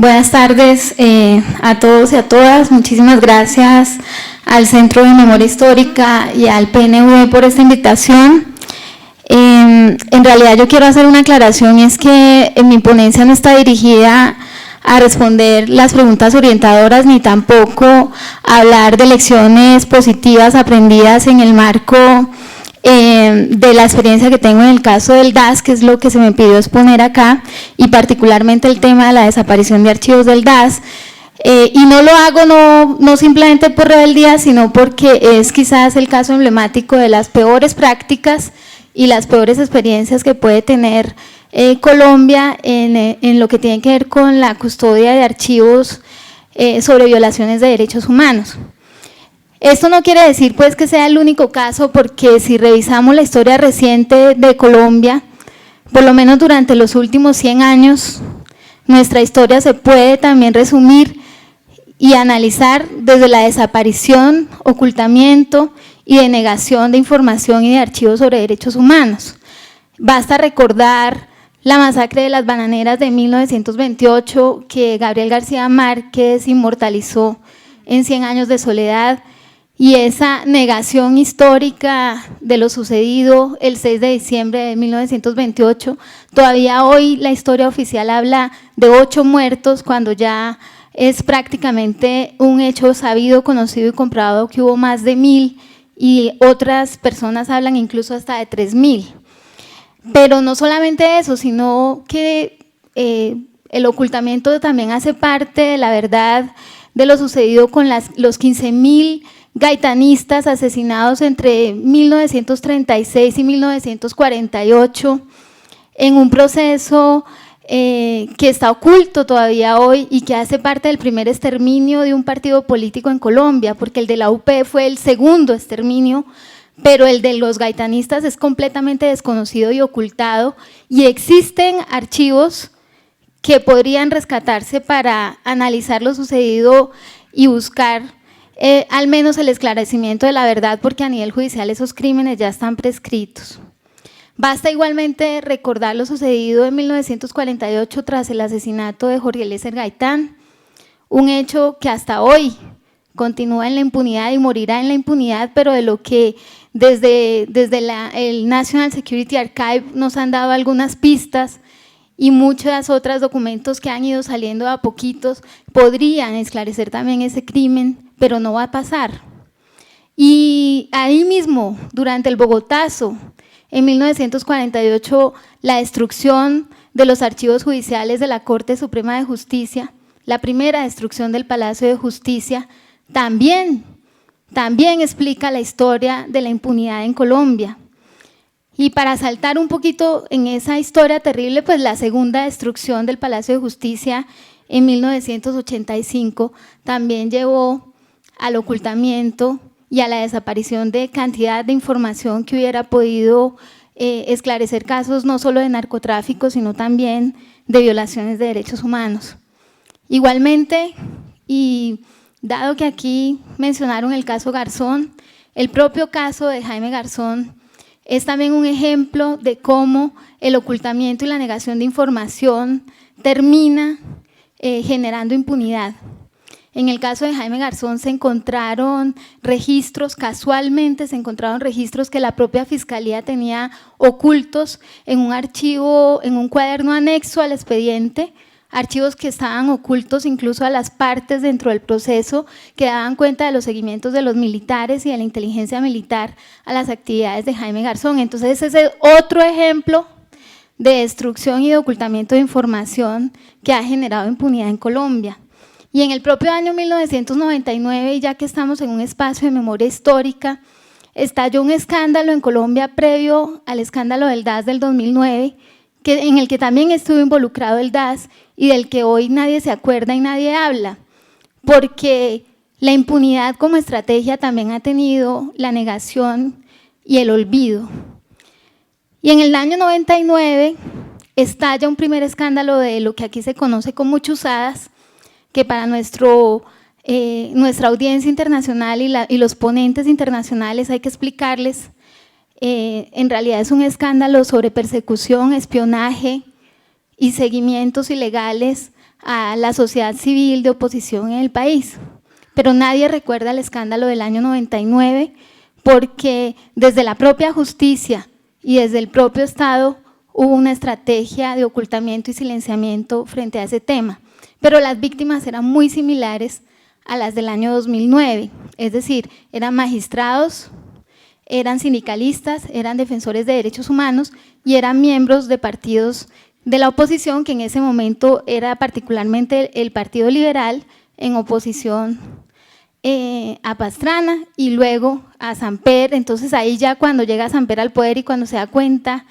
Buenas tardes a todos y a todas. Muchísimas gracias al Centro de Memoria Histórica y al PNV por esta invitación. En realidad yo quiero hacer una aclaración, y es que mi ponencia no está dirigida a responder las preguntas orientadoras ni tampoco a hablar de lecciones positivas aprendidas en el marco de la experiencia que tengo en el caso del DAS, que es lo que se me pidió exponer acá, y particularmente el tema de la desaparición de archivos del DAS. Y no lo hago no simplemente por rebeldía, sino porque es quizás el caso emblemático de las peores prácticas y las peores experiencias que puede tener Colombia en lo que tiene que ver con la custodia de archivos sobre violaciones de derechos humanos. Esto no quiere decir pues que sea el único caso, porque si revisamos la historia reciente de Colombia, por lo menos durante los últimos 100 años, nuestra historia se puede también resumir y analizar desde la desaparición, ocultamiento y denegación de información y de archivos sobre derechos humanos. Basta recordar la masacre de las bananeras de 1928, que Gabriel García Márquez inmortalizó en 100 años de soledad, y esa negación histórica de lo sucedido el 6 de diciembre de 1928. Todavía hoy la historia oficial habla de 8 muertos, cuando ya es prácticamente un hecho sabido, conocido y comprobado que hubo más de 1000, y otras personas hablan incluso hasta de 3000. Pero no solamente eso, sino que el ocultamiento también hace parte de la verdad de lo sucedido con los 15.000 gaitanistas asesinados entre 1936 y 1948 en un proceso que está oculto todavía hoy y que hace parte del primer exterminio de un partido político en Colombia, porque el de la UP fue el segundo exterminio, pero el de los gaitanistas es completamente desconocido y ocultado, y existen archivos que podrían rescatarse para analizar lo sucedido y buscar al menos el esclarecimiento de la verdad, porque a nivel judicial esos crímenes ya están prescritos. Basta igualmente recordar lo sucedido en 1948 tras el asesinato de Jorge Eliezer Gaitán, un hecho que hasta hoy continúa en la impunidad y morirá en la impunidad, pero de lo que desde el National Security Archive nos han dado algunas pistas, y muchos otros documentos que han ido saliendo a poquitos podrían esclarecer también ese crimen, pero no va a pasar. Y ahí mismo, durante el Bogotazo, en 1948, la destrucción de los archivos judiciales de la Corte Suprema de Justicia, la primera destrucción del Palacio de Justicia, también explica la historia de la impunidad en Colombia. Y para saltar un poquito en esa historia terrible, pues la segunda destrucción del Palacio de Justicia en 1985 también llevó al ocultamiento y a la desaparición de cantidad de información que hubiera podido esclarecer casos no solo de narcotráfico, sino también de violaciones de derechos humanos. Igualmente, y dado que aquí mencionaron el caso Garzón, el propio caso de Jaime Garzón es también un ejemplo de cómo el ocultamiento y la negación de información termina generando impunidad. En el caso de Jaime Garzón se encontraron registros, casualmente se encontraron registros que la propia Fiscalía tenía ocultos en un archivo, en un cuaderno anexo al expediente, archivos que estaban ocultos incluso a las partes dentro del proceso, que daban cuenta de los seguimientos de los militares y de la inteligencia militar a las actividades de Jaime Garzón. Entonces ese es otro ejemplo de destrucción y de ocultamiento de información que ha generado impunidad en Colombia. Y en el propio año 1999, y ya que estamos en un espacio de memoria histórica, estalló un escándalo en Colombia previo al escándalo del DAS del 2009, en el que también estuvo involucrado el DAS y del que hoy nadie se acuerda y nadie habla, porque la impunidad como estrategia también ha tenido la negación y el olvido. Y en el año 99 estalla un primer escándalo de lo que aquí se conoce como chuzadas, que para nuestra audiencia internacional y los ponentes internacionales hay que explicarles. En realidad es un escándalo sobre persecución, espionaje y seguimientos ilegales a la sociedad civil de oposición en el país. Pero nadie recuerda el escándalo del año 99 porque desde la propia justicia y desde el propio Estado hubo una estrategia de ocultamiento y silenciamiento frente a ese tema. Pero las víctimas eran muy similares a las del año 2009, es decir, eran magistrados, eran sindicalistas, eran defensores de derechos humanos y eran miembros de partidos de la oposición, que en ese momento era particularmente el Partido Liberal en oposición a Pastrana y luego a Samper. Entonces ahí ya cuando llega Samper al poder y cuando se da cuenta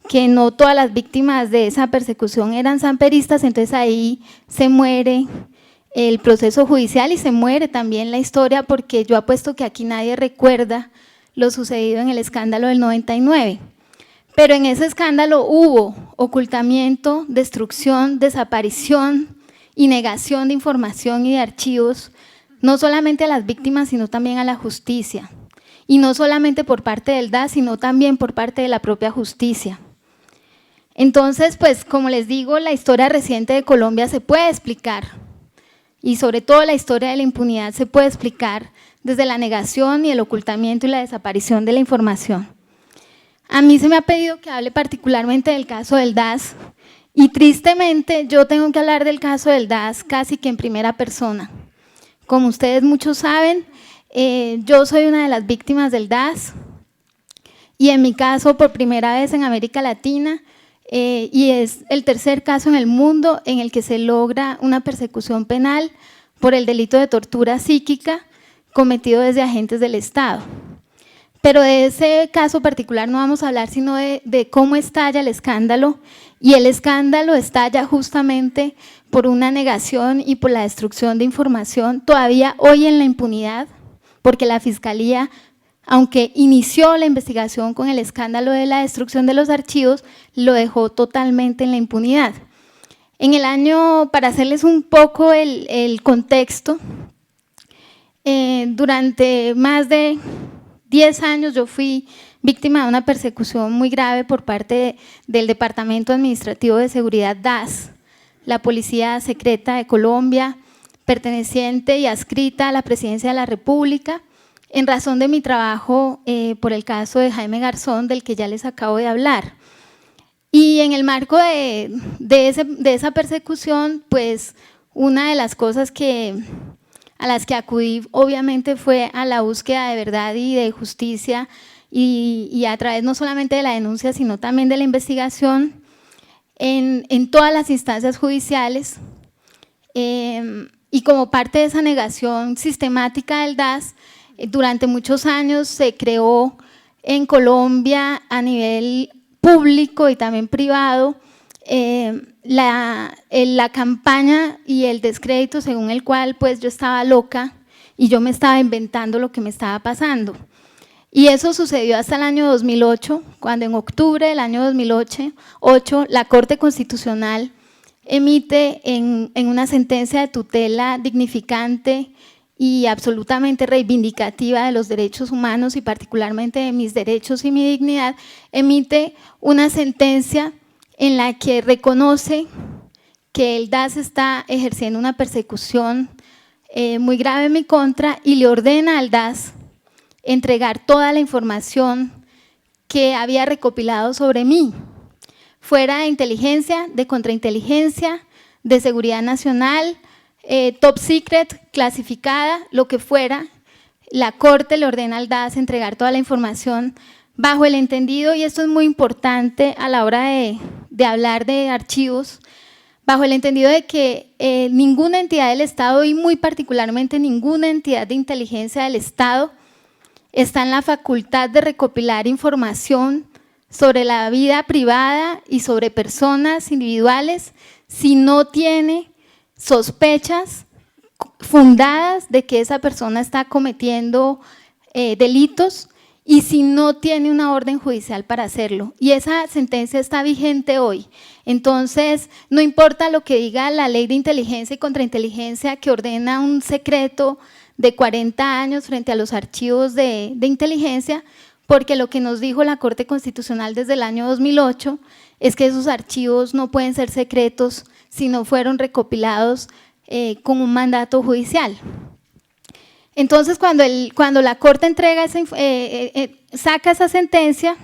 que no todas las víctimas de esa persecución eran samperistas, entonces ahí se muere el proceso judicial y se muere también la historia, porque yo apuesto que aquí nadie recuerda lo sucedido en el escándalo del 99. Pero en ese escándalo hubo ocultamiento, destrucción, desaparición y negación de información y de archivos, no solamente a las víctimas, sino también a la justicia. Y no solamente por parte del DAS, sino también por parte de la propia justicia. Entonces, pues, como les digo, la historia reciente de Colombia se puede explicar, y sobre todo la historia de la impunidad se puede explicar desde la negación y el ocultamiento y la desaparición de la información. A mí se me ha pedido que hable particularmente del caso del DAS, y tristemente yo tengo que hablar del caso del DAS casi que en primera persona. Como ustedes muchos saben, yo soy una de las víctimas del DAS, y en mi caso por primera vez en América Latina, y es el tercer caso en el mundo en el que se logra una persecución penal por el delito de tortura psíquica cometido desde agentes del Estado. Pero de ese caso particular no vamos a hablar, sino de cómo estalla el escándalo, y el escándalo estalla justamente por una negación y por la destrucción de información, todavía hoy en la impunidad, porque la Fiscalía, aunque inició la investigación con el escándalo de la destrucción de los archivos, lo dejó totalmente en la impunidad. En el año, para hacerles un poco el contexto, durante más de 10 años yo fui víctima de una persecución muy grave por parte del Departamento Administrativo de Seguridad DAS, la Policía Secreta de Colombia, perteneciente y adscrita a la Presidencia de la República, en razón de mi trabajo por el caso de Jaime Garzón, del que ya les acabo de hablar. Y en el marco de esa persecución, pues una de las cosas a las que acudí obviamente fue a la búsqueda de verdad y de justicia, y a través no solamente de la denuncia, sino también de la investigación en todas las instancias judiciales, y como parte de esa negación sistemática del DAS, durante muchos años se creó en Colombia a nivel público y también privado la campaña y el descrédito según el cual pues yo estaba loca y yo me estaba inventando lo que me estaba pasando. Y eso sucedió hasta el año 2008, cuando en octubre del año 2008 la Corte Constitucional emite en una sentencia de tutela dignificante y absolutamente reivindicativa de los derechos humanos y particularmente de mis derechos y mi dignidad, emite una sentencia en la que reconoce que el DAS está ejerciendo una persecución muy grave en mi contra y le ordena al DAS entregar toda la información que había recopilado sobre mí, fuera de inteligencia, de contrainteligencia, de seguridad nacional, top secret, clasificada, lo que fuera. La Corte le ordena al DAS entregar toda la información bajo el entendido, y esto es muy importante a la hora de hablar de archivos, bajo el entendido de que ninguna entidad del Estado, y muy particularmente ninguna entidad de inteligencia del Estado, está en la facultad de recopilar información sobre la vida privada y sobre personas individuales si no tiene sospechas fundadas de que esa persona está cometiendo delitos y si no tiene una orden judicial para hacerlo. Y esa sentencia está vigente hoy. Entonces, no importa lo que diga la ley de inteligencia y contrainteligencia que ordena un secreto de 40 años frente a los archivos de inteligencia, porque lo que nos dijo la Corte Constitucional desde el año 2008 es que esos archivos no pueden ser secretos si no fueron recopilados con un mandato judicial. Entonces, cuando la Corte entrega saca esa sentencia,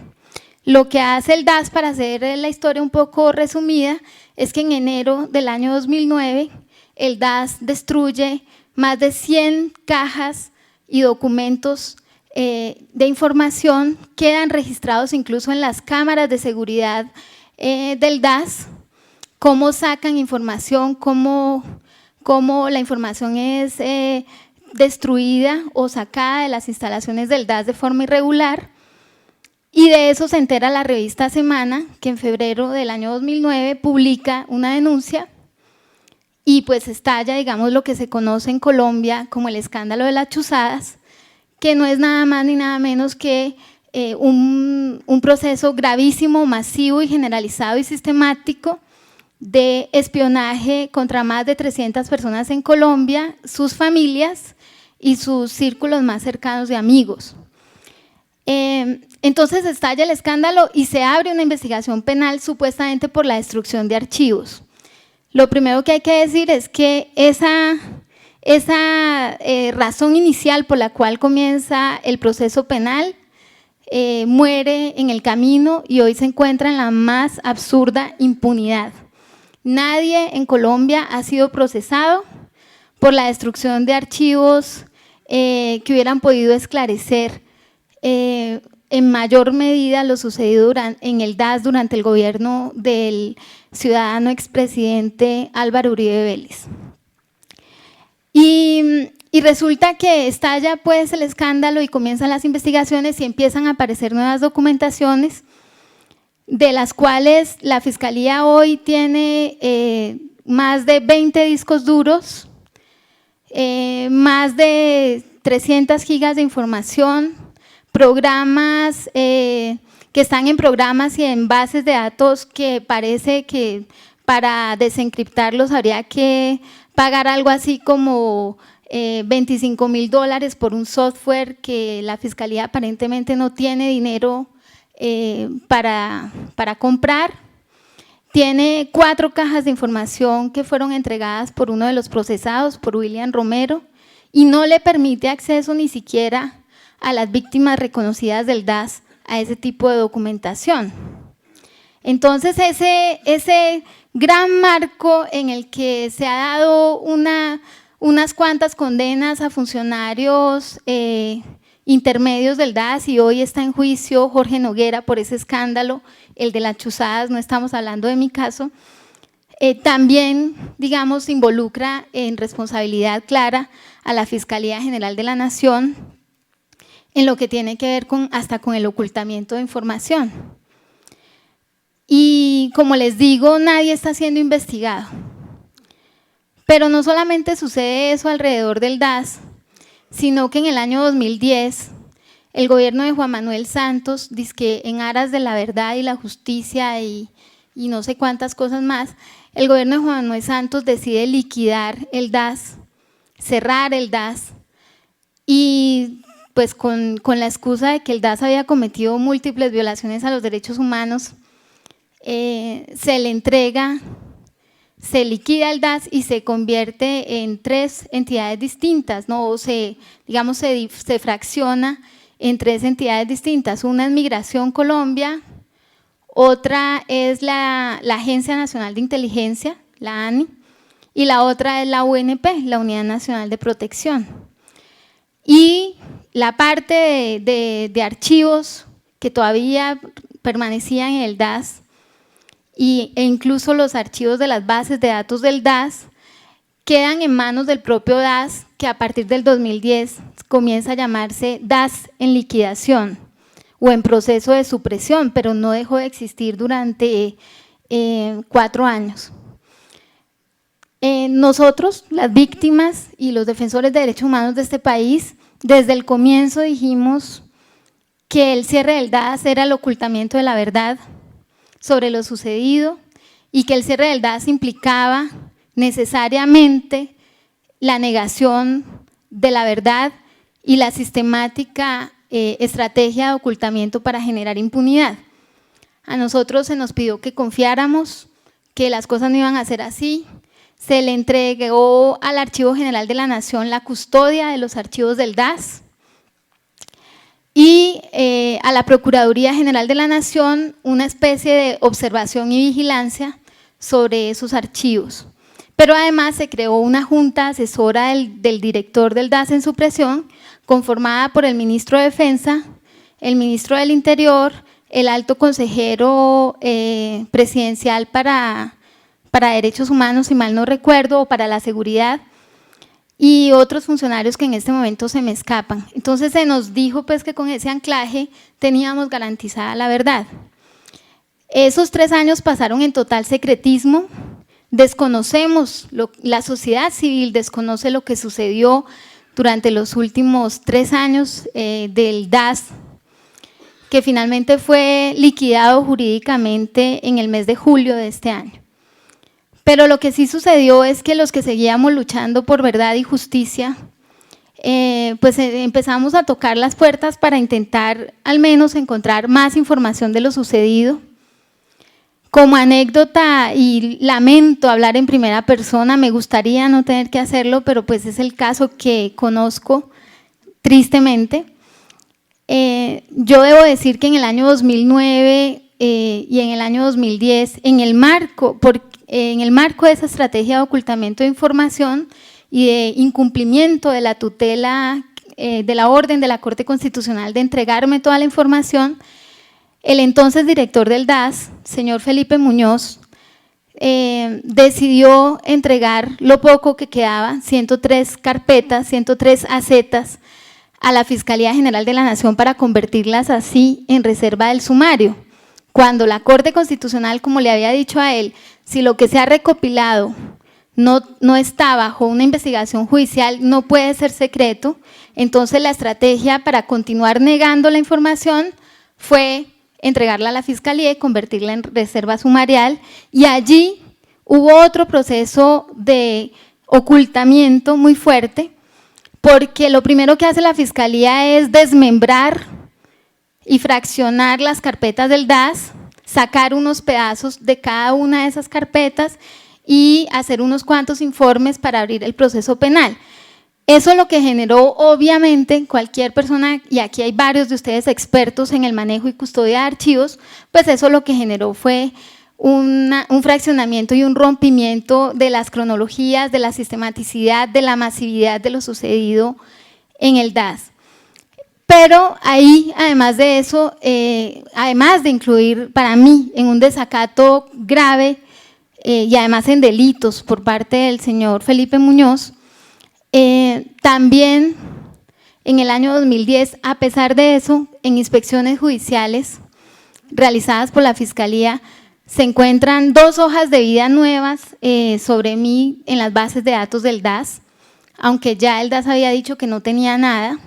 lo que hace el DAS, para hacer la historia un poco resumida, es que en enero del año 2009 el DAS destruye más de 100 cajas y documentos de información, quedan registrados incluso en las cámaras de seguridad del DAS, cómo sacan información, cómo la información es destruida o sacada de las instalaciones del DAS de forma irregular. Y de eso se entera la revista Semana, que en febrero del año 2009 publica una denuncia y pues estalla, digamos, lo que se conoce en Colombia como el escándalo de las chuzadas, que no es nada más ni nada menos que un proceso gravísimo, masivo y generalizado y sistemático de espionaje contra más de 300 personas en Colombia, sus familias y sus círculos más cercanos de amigos. Entonces estalla el escándalo y se abre una investigación penal supuestamente por la destrucción de archivos. Lo primero que hay que decir es que esa razón inicial por la cual comienza el proceso penal muere en el camino y hoy se encuentra en la más absurda impunidad. Nadie en Colombia ha sido procesado por la destrucción de archivos que hubieran podido esclarecer en mayor medida lo sucedido en el DAS durante el gobierno del ciudadano expresidente Álvaro Uribe Vélez. Y resulta que estalla pues el escándalo y comienzan las investigaciones y empiezan a aparecer nuevas documentaciones, de las cuales la Fiscalía hoy tiene más de 20 discos duros, más de 300 gigas de información, programas que están en programas y en bases de datos que parece que para desencriptarlos habría que pagar algo así como $25.000 por un software que la Fiscalía aparentemente no tiene dinero para comprar. Tiene 4 cajas de información que fueron entregadas por uno de los procesados, por William Romero, y no le permite acceso ni siquiera a las víctimas reconocidas del DAS a ese tipo de documentación. Entonces, ese gran marco en el que se ha dado unas cuantas condenas a funcionarios intermedios del DAS, y hoy está en juicio Jorge Noguera por ese escándalo, el de las chuzadas, no estamos hablando de mi caso, también, digamos, involucra en responsabilidad clara a la Fiscalía General de la Nación en lo que tiene que ver hasta con el ocultamiento de información. Y como les digo, nadie está siendo investigado. Pero no solamente sucede eso alrededor del DAS, sino que en el año 2010 el gobierno de Juan Manuel Santos, dizque en aras de la verdad y la justicia y no sé cuántas cosas más, el gobierno de Juan Manuel Santos decide liquidar el DAS, cerrar el DAS, y pues con la excusa de que el DAS había cometido múltiples violaciones a los derechos humanos, se le entrega, se liquida el DAS y se convierte en 3 entidades distintas, ¿no? Digamos, se fracciona en 3 entidades distintas. Una es Migración Colombia, otra es la Agencia Nacional de Inteligencia, la ANI, y la otra es la UNP, la Unidad Nacional de Protección. Y la parte de archivos que todavía permanecían en el DAS e incluso los archivos de las bases de datos del DAS quedan en manos del propio DAS, que a partir del 2010 comienza a llamarse DAS en liquidación o en proceso de supresión, pero no dejó de existir durante 4 años. Nosotros, las víctimas y los defensores de derechos humanos de este país, desde el comienzo dijimos que el cierre del DAS era el ocultamiento de la verdad sobre lo sucedido y que el cierre del DAS implicaba necesariamente la negación de la verdad y la sistemática estrategia de ocultamiento para generar impunidad. A nosotros se nos pidió que confiáramos, que las cosas no iban a ser así. Se le entregó al Archivo General de la Nación la custodia de los archivos del DAS y a la Procuraduría General de la Nación una especie de observación y vigilancia sobre esos archivos. Pero además se creó una junta asesora del director del DAS en supresión, conformada por el ministro de Defensa, el ministro del Interior, el alto consejero presidencial para Derechos Humanos, si mal no recuerdo, o para la seguridad, y otros funcionarios que en este momento se me escapan. Entonces se nos dijo pues que con ese anclaje teníamos garantizada la verdad. Esos 3 años pasaron en total secretismo, desconocemos, la sociedad civil desconoce lo que sucedió durante los últimos 3 años del DAS, que finalmente fue liquidado jurídicamente en el mes de julio de este año. Pero lo que sí sucedió es que los que seguíamos luchando por verdad y justicia, pues empezamos a tocar las puertas para intentar al menos encontrar más información de lo sucedido. Como anécdota, y lamento hablar en primera persona, me gustaría no tener que hacerlo, pero pues es el caso que conozco tristemente. Yo debo decir que en el año 2009 y en el año 2010, en el marco de esa estrategia de ocultamiento de información y de incumplimiento de la tutela de la orden de la Corte Constitucional de entregarme toda la información, el entonces director del DAS, señor Felipe Muñoz, decidió entregar lo poco que quedaba, 103 carpetas, 103 acetas, a la Fiscalía General de la Nación para convertirlas así en reserva del sumario. Cuando la Corte Constitucional, como le había dicho a él, si lo que se ha recopilado no está bajo una investigación judicial, no puede ser secreto, entonces la estrategia para continuar negando la información fue entregarla a la Fiscalía y convertirla en reserva sumarial, y allí hubo otro proceso de ocultamiento muy fuerte, porque lo primero que hace la Fiscalía es desmembrar y fraccionar las carpetas del DAS, sacar unos pedazos de cada una de esas carpetas y hacer unos cuantos informes para abrir el proceso penal. Eso lo que generó, obviamente, cualquier persona, y aquí hay varios de ustedes expertos en el manejo y custodia de archivos, pues eso lo que generó fue un fraccionamiento y un rompimiento de las cronologías, de la sistematicidad, de la masividad de lo sucedido en el DAS. Pero ahí, además de eso, además de incluir para mí en un desacato grave y además en delitos por parte del señor Felipe Muñoz, también en el año 2010, a pesar de eso, en inspecciones judiciales realizadas por la Fiscalía, se encuentran 2 hojas de vida nuevas sobre mí en las bases de datos del DAS, aunque ya el DAS había dicho que no tenía nada.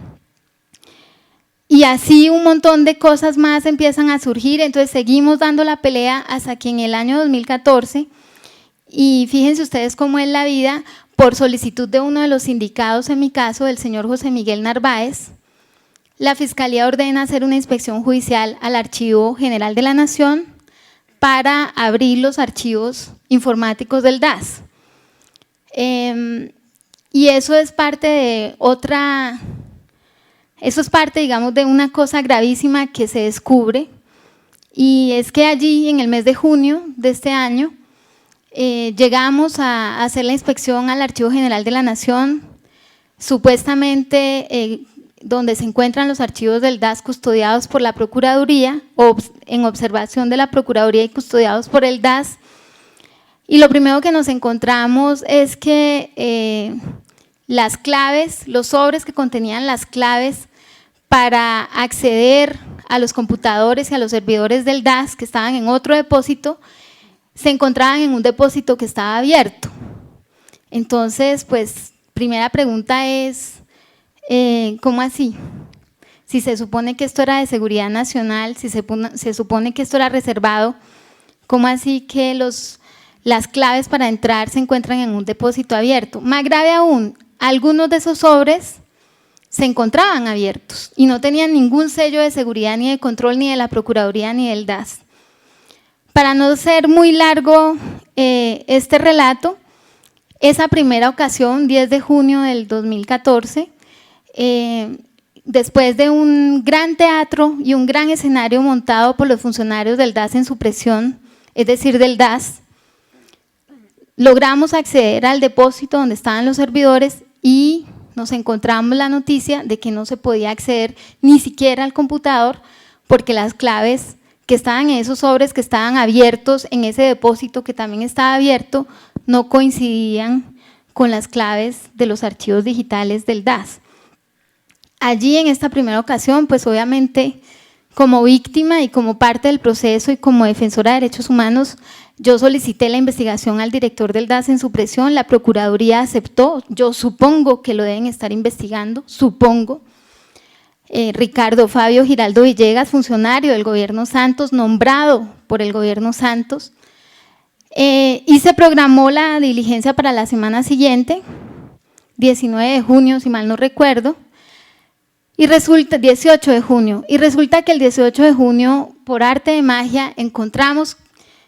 Y así un montón de cosas más empiezan a surgir, entonces seguimos dando la pelea hasta que en el año 2014, y fíjense ustedes cómo es la vida, por solicitud de uno de los sindicados, en mi caso, del señor José Miguel Narváez, la Fiscalía ordena hacer una inspección judicial al Archivo General de la Nación para abrir los archivos informáticos del DAS. Y eso es parte de digamos, de una cosa gravísima que se descubre, y es que allí, en el mes de junio de este año, llegamos a hacer la inspección al Archivo General de la Nación, supuestamente donde se encuentran los archivos del DAS custodiados por la Procuraduría, o en observación de la Procuraduría y custodiados por el DAS, y lo primero que nos encontramos es que las claves, los sobres que contenían las claves para acceder a los computadores y a los servidores del DAS que estaban en otro depósito, se encontraban en un depósito que estaba abierto. Entonces, pues, primera pregunta es, ¿cómo así? Si se supone que esto era de seguridad nacional, si se supone que esto era reservado, ¿cómo así que las claves para entrar se encuentran en un depósito abierto? Más grave aún, algunos de esos sobres se encontraban abiertos y no tenían ningún sello de seguridad ni de control ni de la Procuraduría ni del DAS. Para no ser muy largo este relato, esa primera ocasión, 10 de junio del 2014, después de un gran teatro y un gran escenario montado por los funcionarios del DAS en supresión, es decir, del DAS, logramos acceder al depósito donde estaban los servidores y nos encontramos la noticia de que no se podía acceder ni siquiera al computador porque las claves que estaban en esos sobres que estaban abiertos en ese depósito que también estaba abierto no coincidían con las claves de los archivos digitales del DAS. Allí en esta primera ocasión, pues obviamente como víctima y como parte del proceso y como defensora de derechos humanos, yo solicité la investigación al director del DAS en supresión, la Procuraduría aceptó, yo supongo que lo deben estar investigando, supongo. Ricardo Fabio Giraldo Villegas, funcionario del gobierno Santos, nombrado por el gobierno Santos, y se programó la diligencia para la semana siguiente, 19 de junio, si mal no recuerdo, y resulta, 18 de junio, y resulta que el 18 de junio, por arte de magia, encontramos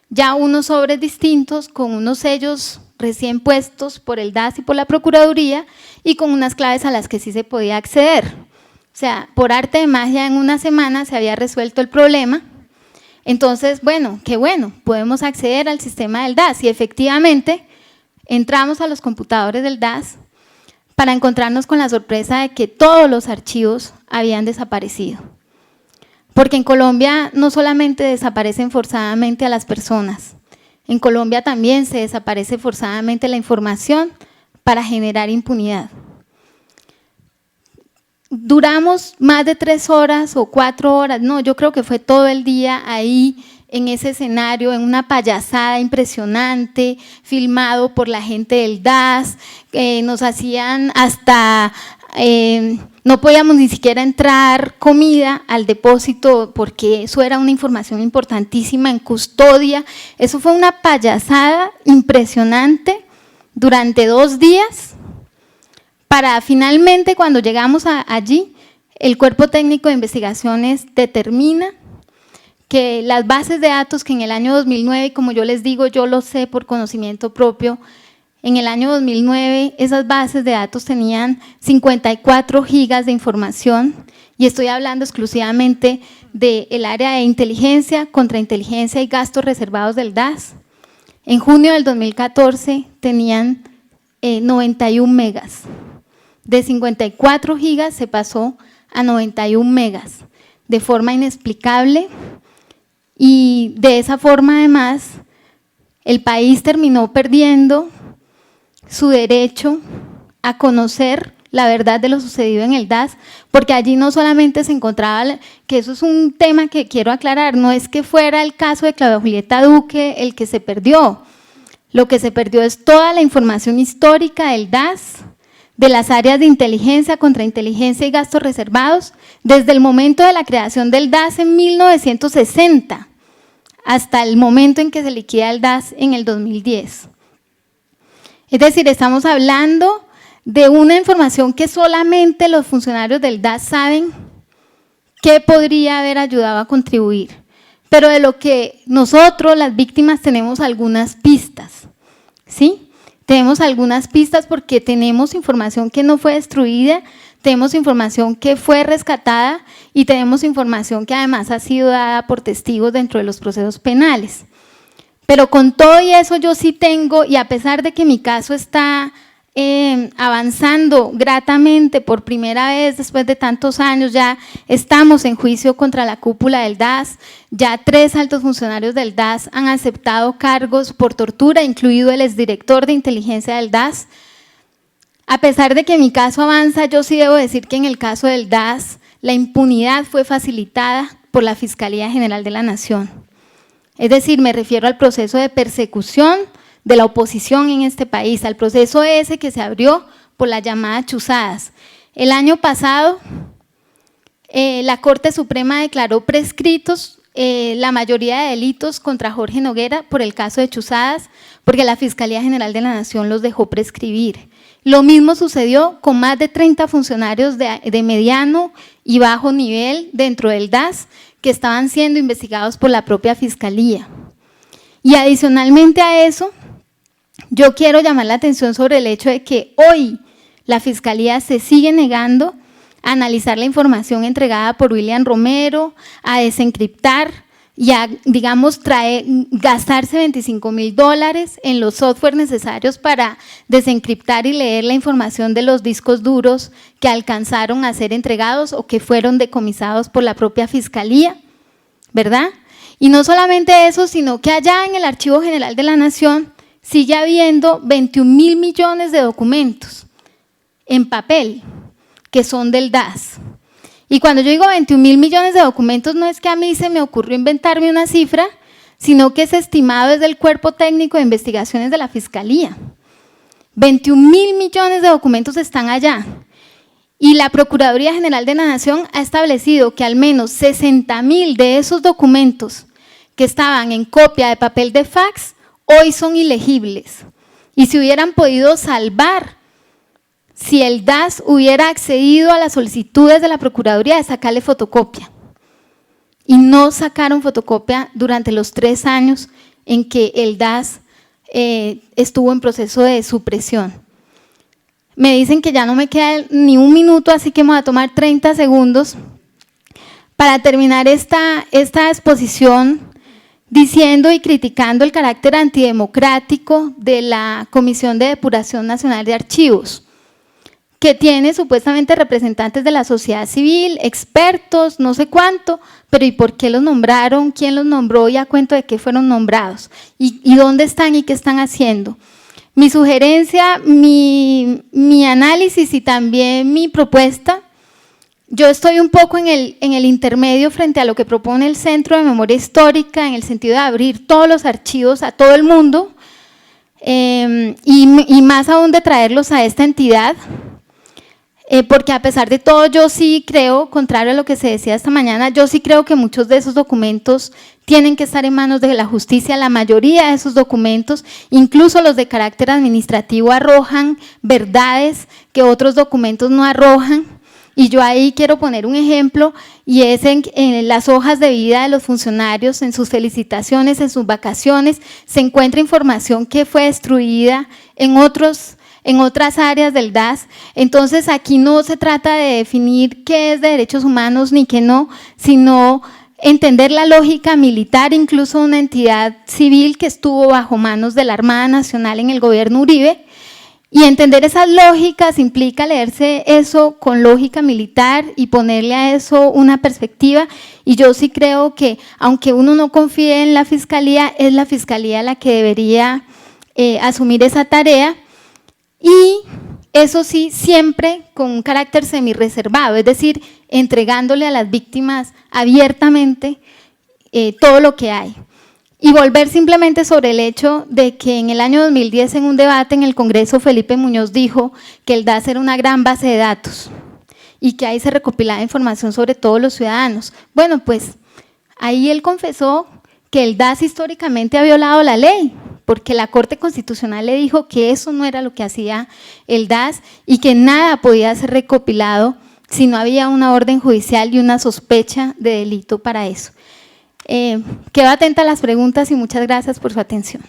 ya unos sobres distintos con unos sellos recién puestos por el DAS y por la Procuraduría y con unas claves a las que sí se podía acceder. O sea, por arte de magia en una semana se había resuelto el problema. Entonces, bueno, qué bueno, podemos acceder al sistema del DAS y efectivamente entramos a los computadores del DAS para encontrarnos con la sorpresa de que todos los archivos habían desaparecido. Porque en Colombia no solamente desaparecen forzadamente a las personas, en Colombia también se desaparece forzadamente la información para generar impunidad. Duramos más de 3 horas o 4 horas, no, yo creo que fue todo el día ahí en ese escenario, en una payasada impresionante, filmado por la gente del DAS, nos hacían hasta, no podíamos ni siquiera entrar comida al depósito porque eso era una información importantísima en custodia, eso fue una payasada impresionante durante 2 días, para finalmente cuando llegamos allí, el Cuerpo Técnico de Investigaciones determina que las bases de datos que en el año 2009, y como yo les digo, yo lo sé por conocimiento propio, en el año 2009 esas bases de datos tenían 54 gigas de información y estoy hablando exclusivamente del área de inteligencia, contrainteligencia y gastos reservados del DAS. En junio del 2014 tenían 91 megas. De 54 gigas se pasó a 91 megas de forma inexplicable y de esa forma además el país terminó perdiendo su derecho a conocer la verdad de lo sucedido en el DAS, porque allí no solamente se encontraba, que eso es un tema que quiero aclarar, no es que fuera el caso de Claudia Julieta Duque el que se perdió, lo que se perdió es toda la información histórica del DAS, de las áreas de inteligencia, contrainteligencia y gastos reservados, desde el momento de la creación del DAS en 1960 hasta el momento en que se liquida el DAS en el 2010. Es decir, estamos hablando de una información que solamente los funcionarios del DAS saben que podría haber ayudado a contribuir, pero de lo que nosotros, las víctimas, tenemos algunas pistas, ¿sí? Tenemos algunas pistas porque tenemos información que no fue destruida, tenemos información que fue rescatada y tenemos información que además ha sido dada por testigos dentro de los procesos penales. Pero con todo y eso yo sí tengo, y a pesar de que mi caso está avanzando gratamente por primera vez después de tantos años, ya estamos en juicio contra la cúpula del DAS, ya 3 altos funcionarios del DAS han aceptado cargos por tortura, incluido el exdirector de inteligencia del DAS. A pesar de que mi caso avanza, yo sí debo decir que en el caso del DAS la impunidad fue facilitada por la Fiscalía General de la Nación. Es decir, me refiero al proceso de persecución de la oposición en este país, al proceso ese que se abrió por las llamadas chuzadas. El año pasado, la Corte Suprema declaró prescritos la mayoría de delitos contra Jorge Noguera por el caso de Chuzadas, porque la Fiscalía General de la Nación los dejó prescribir. Lo mismo sucedió con más de 30 funcionarios de mediano y bajo nivel dentro del DAS que estaban siendo investigados por la propia Fiscalía. Y adicionalmente a eso, yo quiero llamar la atención sobre el hecho de que hoy la Fiscalía se sigue negando a analizar la información entregada por William Romero, a desencriptar y a, digamos, gastarse $25.000 en los software necesarios para desencriptar y leer la información de los discos duros que alcanzaron a ser entregados o que fueron decomisados por la propia Fiscalía, ¿verdad? Y no solamente eso, sino que allá en el Archivo General de la Nación sigue habiendo 21.000 millones de documentos en papel que son del DAS. Y cuando yo digo 21.000 millones de documentos, no es que a mí se me ocurrió inventarme una cifra, sino que es estimado desde el Cuerpo Técnico de Investigaciones de la Fiscalía. 21.000 millones de documentos están allá. Y la Procuraduría General de la Nación ha establecido que al menos 60.000 de esos documentos que estaban en copia de papel de fax, hoy son ilegibles. Y se hubieran podido salvar si el DAS hubiera accedido a las solicitudes de la Procuraduría de sacarle fotocopia. Y no sacaron fotocopia durante los 3 años en que el DAS estuvo en proceso de supresión. Me dicen que ya no me queda ni un minuto, así que me voy a tomar 30 segundos para terminar esta exposición diciendo y criticando el carácter antidemocrático de la Comisión de Depuración Nacional de Archivos, que tiene supuestamente representantes de la sociedad civil, expertos, no sé cuánto, pero ¿y por qué los nombraron? ¿Quién los nombró? ¿Y a cuento de qué fueron nombrados? ¿Y dónde están y qué están haciendo? Mi sugerencia, mi análisis y también mi propuesta, yo estoy un poco en el intermedio frente a lo que propone el Centro de Memoria Histórica, en el sentido de abrir todos los archivos a todo el mundo, y más aún de traerlos a esta entidad, porque a pesar de todo yo sí creo, contrario a lo que se decía esta mañana, yo sí creo que muchos de esos documentos tienen que estar en manos de la justicia. La mayoría de esos documentos, incluso los de carácter administrativo, arrojan verdades que otros documentos no arrojan, y yo ahí quiero poner un ejemplo, y es en las hojas de vida de los funcionarios, en sus felicitaciones, en sus vacaciones, se encuentra información que fue destruida en otras áreas del DAS. Entonces aquí no se trata de definir qué es de derechos humanos ni qué no, sino entender la lógica militar, incluso una entidad civil que estuvo bajo manos de la Armada Nacional en el gobierno Uribe, y entender esas lógicas implica leerse eso con lógica militar y ponerle a eso una perspectiva. Y yo sí creo que, aunque uno no confíe en la Fiscalía, es la Fiscalía la que debería asumir esa tarea. Y eso sí, siempre con un carácter semi-reservado, es decir, entregándole a las víctimas abiertamente todo lo que hay. Y volver simplemente sobre el hecho de que en el año 2010, en un debate en el Congreso, Felipe Muñoz dijo que el DAS era una gran base de datos y que ahí se recopilaba información sobre todos los ciudadanos. Bueno, pues ahí él confesó que el DAS históricamente ha violado la ley, porque la Corte Constitucional le dijo que eso no era lo que hacía el DAS y que nada podía ser recopilado si no había una orden judicial y una sospecha de delito para eso. Quedo atenta a las preguntas y muchas gracias por su atención.